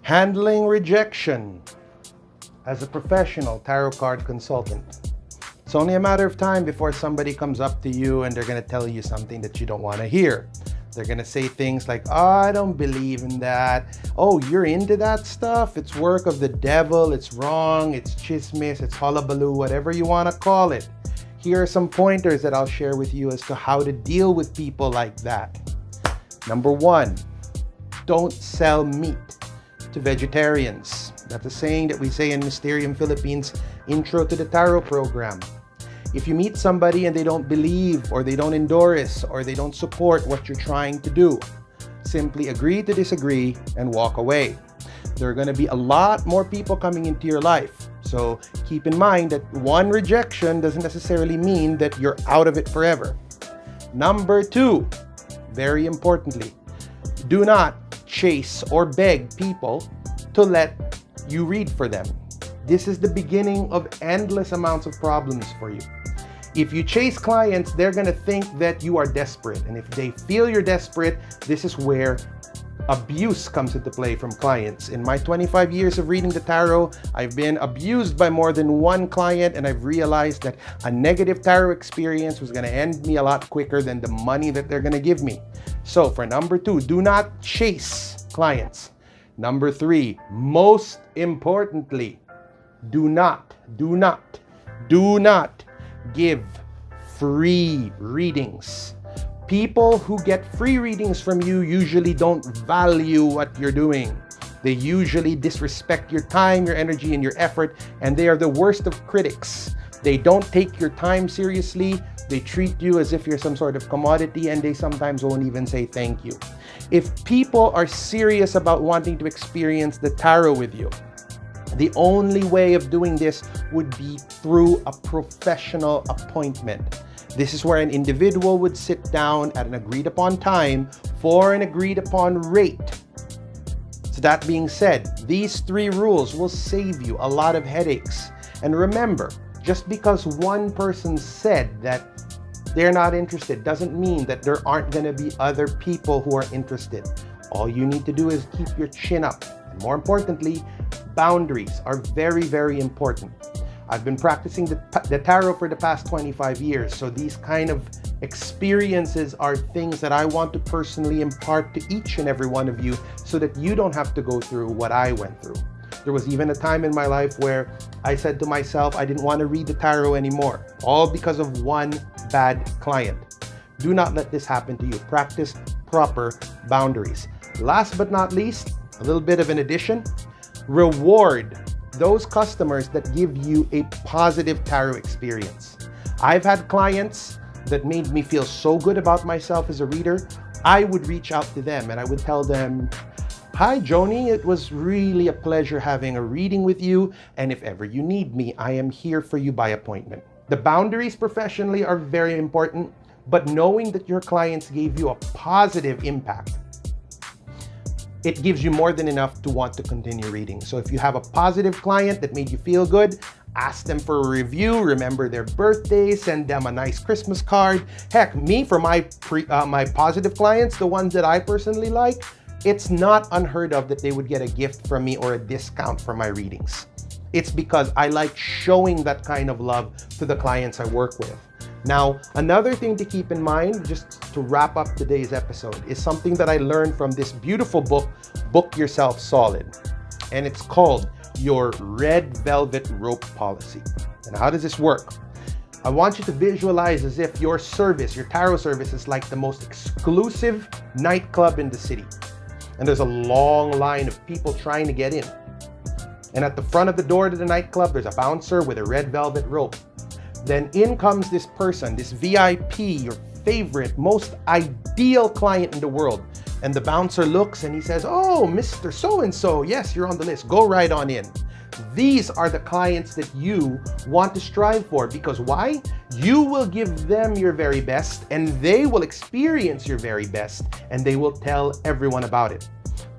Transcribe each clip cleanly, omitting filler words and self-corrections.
Handling rejection as a professional tarot card consultant. It's only a matter of time before somebody comes up to you and they're going to tell you something that you don't want to hear. They're going to say things like, oh, I don't believe in that. Oh, you're into that stuff? It's work of the devil. It's wrong. It's chismis. It's hullabaloo, whatever you want to call it. Here are some pointers that I'll share with you as to how to deal with people like that. Number one, don't sell meat to vegetarians. That's a saying that we say in Mysterium Philippines Intro to the Tarot program. If you meet somebody and they don't believe or they don't endorse or they don't support what you're trying to do, simply agree to disagree and walk away. There are going to be a lot more people coming into your life. So keep in mind that one rejection doesn't necessarily mean that you're out of it forever. Number two, very importantly, do not chase or beg people to let you read for them. This is the beginning of endless amounts of problems for you. If you chase clients, they're going to think that you are desperate. And if they feel you're desperate, this is where abuse comes into play from clients. In my 25 years of reading the tarot, I've been abused by more than one client, and I've realized that a negative tarot experience was going to end me a lot quicker than the money that they're going to give me. So for number two, do not chase clients. Number three, most importantly, do not give free readings. People who get free readings from you usually don't value what you're doing. They usually disrespect your time, your energy, and your effort, and they are the worst of critics. They don't take your time seriously. They treat you as if you're some sort of commodity, and they sometimes won't even say thank you. If people are serious about wanting to experience the tarot with you, the only way of doing this would be through a professional appointment. This is where an individual would sit down at an agreed upon time for an agreed upon rate. So that being said, these three rules will save you a lot of headaches. And remember, just because one person said that they're not interested doesn't mean that there aren't going to be other people who are interested. All you need to do is keep your chin up. And more importantly, boundaries are very, very important. I've been practicing the tarot for the past 25 years, so these kind of experiences are things that I want to personally impart to each and every one of you so that you don't have to go through what I went through. There was even a time in my life where I said to myself, I didn't want to read the tarot anymore, all because of one bad client. Do not let this happen to you. Practice proper boundaries. Last but not least, a little bit of an addition, reward those customers that give you a positive tarot experience. I've had clients that made me feel so good about myself as a reader, I would reach out to them and I would tell them, hi Joni, it was really a pleasure having a reading with you, and if ever you need me, I am here for you by appointment. The boundaries professionally are very important, but knowing that your clients gave you a positive impact, it gives you more than enough to want to continue reading. So if you have a positive client that made you feel good, ask them for a review, remember their birthday, send them a nice Christmas card. Heck, me, for my positive clients, the ones that I personally like, it's not unheard of that they would get a gift from me or a discount for my readings. It's because I like showing that kind of love to the clients I work with. Now, another thing to keep in mind, just to wrap up today's episode, is something that I learned from this beautiful book, Book Yourself Solid. And it's called Your Red Velvet Rope Policy. And how does this work? I want you to visualize as if your service, your tarot service, is like the most exclusive nightclub in the city. And there's a long line of people trying to get in. And at the front of the door to the nightclub, there's a bouncer with a red velvet rope. Then in comes this person, this VIP, your favorite, most ideal client in the world. And the bouncer looks and he says, oh, Mr. So-and-so, yes, you're on the list. Go right on in. These are the clients that you want to strive for, because why? You will give them your very best and they will experience your very best and they will tell everyone about it.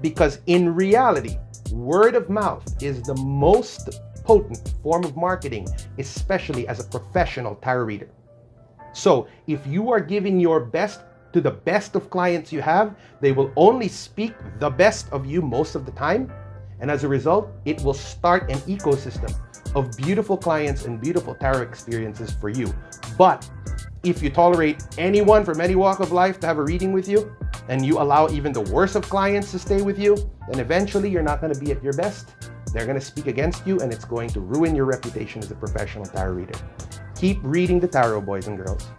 Because in reality, word of mouth is the most potent form of marketing, especially as a professional tarot reader. So if you are giving your best to the best of clients you have, they will only speak the best of you most of the time. And as a result, it will start an ecosystem of beautiful clients and beautiful tarot experiences for you. But if you tolerate anyone from any walk of life to have a reading with you, and you allow even the worst of clients to stay with you, then eventually you're not going to be at your best. They're going to speak against you, and it's going to ruin your reputation as a professional tarot reader. Keep reading the tarot, boys and girls.